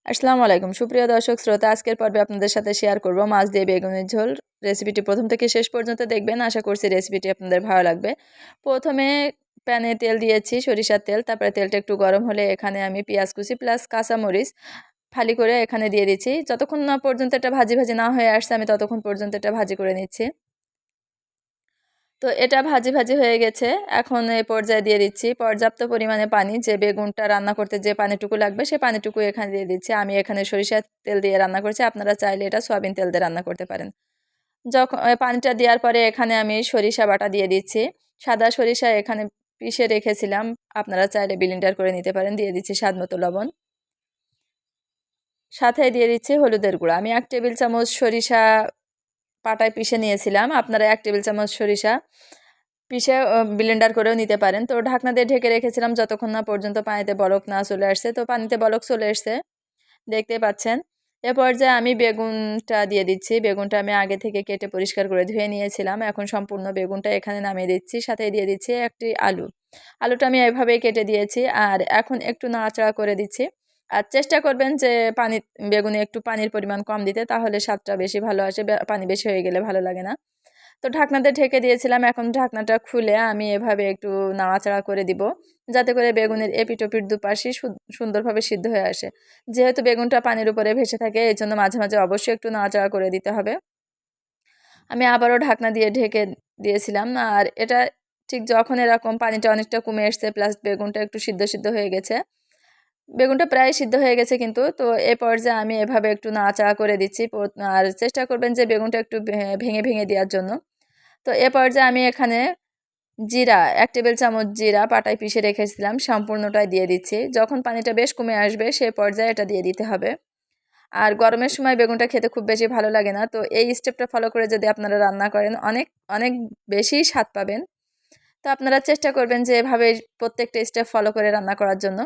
আসসালামু আলাইকুম সুপ্রিয় দর্শক শ্রোতা, আজকের পর্বে আপনাদের সাথে শেয়ার করব মাছ দিয়ে বেগুনের ঝোল। রেসিপিটি প্রথম থেকে শেষ পর্যন্ত দেখবেন, আশা করছি রেসিপিটি আপনাদের ভালো লাগবে। প্রথমে প্যানে তেল দিয়েছি, সরিষার তেল। তারপরে তেলটা একটু গরম হলে এখানে আমি পেঁয়াজ কুচি প্লাস কাঁচামরিচ ফালি করে এখানে দিয়ে দিচ্ছি। যতক্ষণ না পর্যন্ত এটা ভাজি ভাজি না হয়ে আসছে আমি ততক্ষণ পর্যন্ত এটা ভাজি করে নিচ্ছি। তো এটা ভাজি ভাজি হয়ে গেছে। এখন এই পর্যায়ে দিয়ে দিচ্ছি পর্যাপ্ত পরিমাণে পানি। যে বেগুনটা রান্না করতে যে পানিটুকু লাগবে সে পানিটুকু এখানে দিয়ে দিচ্ছি। আমি এখানে সরিষার তেল দিয়ে রান্না করছি, আপনারা চাইলে এটা সয়াবিন তেল দিয়ে রান্না করতে পারেন। যখন পানিটা দেওয়ার পরে এখানে আমি সরিষা বাটা দিয়ে দিচ্ছি। সাদা সরিষা এখানে পিষে রেখেছিলাম, আপনারা চাইলে ব্লেন্ডার করে নিতে পারেন। দিয়ে দিচ্ছি স্বাদ মতো লবণ, সাথে দিয়ে দিচ্ছি হলুদের গুঁড়া। আমি 1 টেবিল চামচ সরিষা পাটায় পিষে নিয়েছিলাম, আপনারা 1 টেবিল চামচ সরিষা পিষে ব্লেন্ডার করেও নিতে পারেন। তো ঢাকনা দিয়ে ঢেকে রেখেছিলাম যতক্ষণ না পর্যন্ত পানিতে বলক না চলে আসছে। তো পানিতে বলক চলে এসছে, দেখতে পাচ্ছেন। এ পর্যায়ে আমি বেগুনটা দিয়ে দিচ্ছি। বেগুনটা আমি আগে থেকে কেটে পরিষ্কার করে ধুয়ে নিয়েছিলাম। এখন সম্পূর্ণ বেগুনটা এখানে নামিয়ে দিচ্ছি, সাথে দিয়ে দিচ্ছি একটি আলু। আলুটা আমি এভাবেই কেটে দিয়েছি, আর এখন একটু নাড়াচাড়া করে দিচ্ছি। আর চেষ্টা করবেন যে বেগুনে একটু পানির পরিমাণ কম দিতে, তাহলে স্বাদটা বেশি ভালো আসে। পানি বেশি হয়ে গেলে ভালো লাগে না। তো ঢাকনাতে ঢেকে দিয়েছিলাম, এখন ঢাকনাটা খুলে আমি এভাবে একটু নাড়াচাড়া করে দিব, যাতে করে বেগুনের এপিঠ ওপিঠ দুপাশই সুন্দরভাবে সিদ্ধ হয়ে আসে। যেহেতু বেগুনটা পানির উপরে ভেসে থাকে, এই জন্য মাঝে মাঝে অবশ্যই একটু নাড়াচাড়া করে দিতে হবে। আমি আবারও ঢাকনা দিয়ে ঢেকে দিয়েছিলাম, আর এটা ঠিক যখন এরকম পানিটা অনেকটা কমে এসছে প্লাস বেগুনটা একটু সিদ্ধ সিদ্ধ হয়ে গেছে, বেগুনটা প্রায় সিদ্ধ হয়ে গেছে কিন্তু, তো এই পর্যায়ে আমি এভাবে একটু নাড়াচাড়া করে দিচ্ছি। আর চেষ্টা করবেন যে বেগুনটা একটু ভেঙে ভেঙে দেওয়ার জন্য। তো এ পর্যায়ে আমি এখানে জিরা 1 টেবিল চামচ জিরা পাটায় পিষে রেখেছিলাম, সম্পূর্ণটাই দিয়ে দিচ্ছি। যখন পানিটা বেশ কমে আসবে সে পর্যায়ে এটা দিয়ে দিতে হবে। আর গরমের সময় বেগুনটা খেতে খুব বেশি ভালো লাগে না, তো এই স্টেপটা ফলো করে যদি আপনারা রান্না করেন অনেক অনেক বেশি স্বাদ পাবেন। তো আপনারা চেষ্টা করবেন যে এভাবে প্রত্যেকটা স্টেপ ফলো করে রান্না করার জন্য।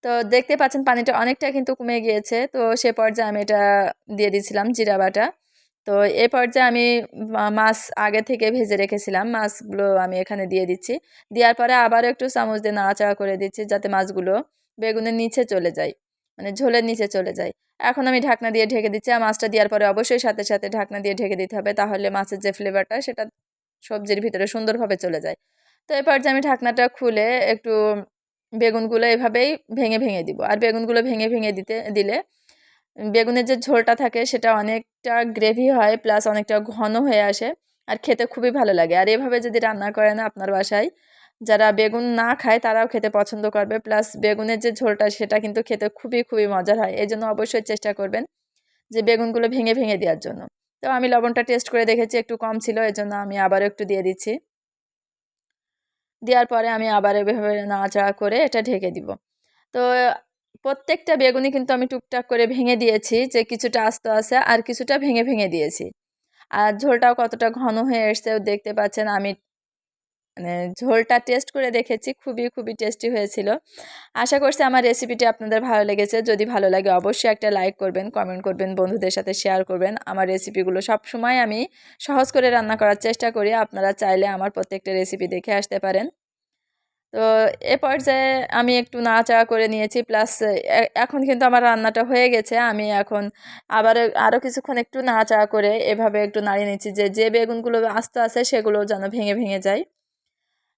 তো দেখতে পাচ্ছেন পানিটা অনেকটা কিন্তু কমে গিয়েছে, তো সে পর্যায়ে আমি এটা দিয়ে দিয়েছিলাম জিরা বাটা। তো এই পর্যায়ে আমি মাছ আগে থেকে ভেজে রেখেছিলাম, মাছগুলো আমি এখানে দিয়ে দিচ্ছি। দেওয়ার পরে আবারও একটু চামচ দিয়ে নাড়াচাড়া করে দিচ্ছি, যাতে মাছগুলো বেগুনের নিচে চলে যায়, মানে ঝোলের নিচে চলে যায়। এখন আমি ঢাকনা দিয়ে ঢেকে দিচ্ছি, আর মাছটা দেওয়ার পরে অবশ্যই সাথে সাথে ঢাকনা দিয়ে ঢেকে দিতে হবে, তাহলে মাছের যে ফ্লেভারটা সেটা সবজির ভিতরে সুন্দরভাবে চলে যায়। তো এই পর্যায়ে আমি ঢাকনাটা খুলে একটু বেগুনগুলো এভাবেই ভেঙে ভেঙে দিব। আর বেগুনগুলো ভেঙে ভেঙে দিলে বেগুনের যে ঝোলটা থাকে সেটা অনেকটা গ্রেভি হয়, প্লাস অনেকটা ঘন হয়ে আসে, আর খেতে খুবই ভালো লাগে। আর এভাবে যদি রান্না করেন আপনার বাসায়, যারা বেগুন না খায় তারাও খেতে পছন্দ করবে। প্লাস বেগুনের যে ঝোলটা সেটা কিন্তু খেতে খুবই খুবই মজার হয়। এই জন্য অবশ্যই চেষ্টা করবেন যে বেগুনগুলো ভেঙে ভেঙে দেওয়ার জন্য। তো আমি লবণটা টেস্ট করে দেখেছি একটু কম ছিল, এজন্য আমি আবারও একটু দিয়ে দিচ্ছি। দেওয়ার পরে আমি আবার এভাবে নাড়াচাড়া করে এটা ঢেকে দিব। তো প্রত্যেকটা বেগুনই কিন্তু আমি টুকটাক করে ভেঙে দিয়েছি, যে কিছুটা আস্ত আছে আর কিছুটা ভেঙে ভেঙে দিয়েছি। আর ঝোলটাও কতটা ঘন হয়ে এসছেও দেখতে পাচ্ছেন। আমি মানে ঝোলটা টেস্ট করে দেখেছি, খুবই খুবই টেস্টি হয়েছিল। আশা করছি আমার রেসিপিটি আপনাদের ভালো লেগেছে। যদি ভালো লাগে অবশ্যই একটা লাইক করবেন, কমেন্ট করবেন, বন্ধুদের সাথে শেয়ার করবেন। আমার রেসিপিগুলো সবসময় আমি সহজ করে রান্না করার চেষ্টা করি, আপনারা চাইলে আমার প্রত্যেকটা রেসিপি দেখে আসতে পারেন। তো এ পর্যায়ে আমি একটু নাড়াচাড়া করে নিয়েছি, প্লাস এখন কিন্তু আমার রান্নাটা হয়ে গেছে। আমি এখন আবার আরও কিছুক্ষণ একটু নাড়াচাড়া করে এভাবে একটু নাড়িয়ে নিচ্ছি, যে বেগুনগুলো আস্ত আছে সেগুলো যেন ভেঙে ভেঙে যায়।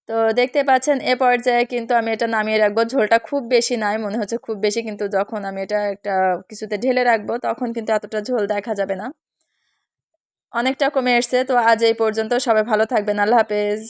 তো দেখতে পাচ্ছেন এ পর্যায়ে কিন্তু আমি এটা নামিয়ে রাখবো। ঝোলটা খুব বেশি নয়, মনে হচ্ছে খুব বেশি, কিন্তু যখন আমি এটা একটা কিছুতে ঢেলে রাখবো তখন কিন্তু এতটা ঝোল দেখা যাবে না, অনেকটা কমে এসছে। তো আজ এই পর্যন্ত, সবাই ভালো থাকবেন, আল্লাহ হাফেজ।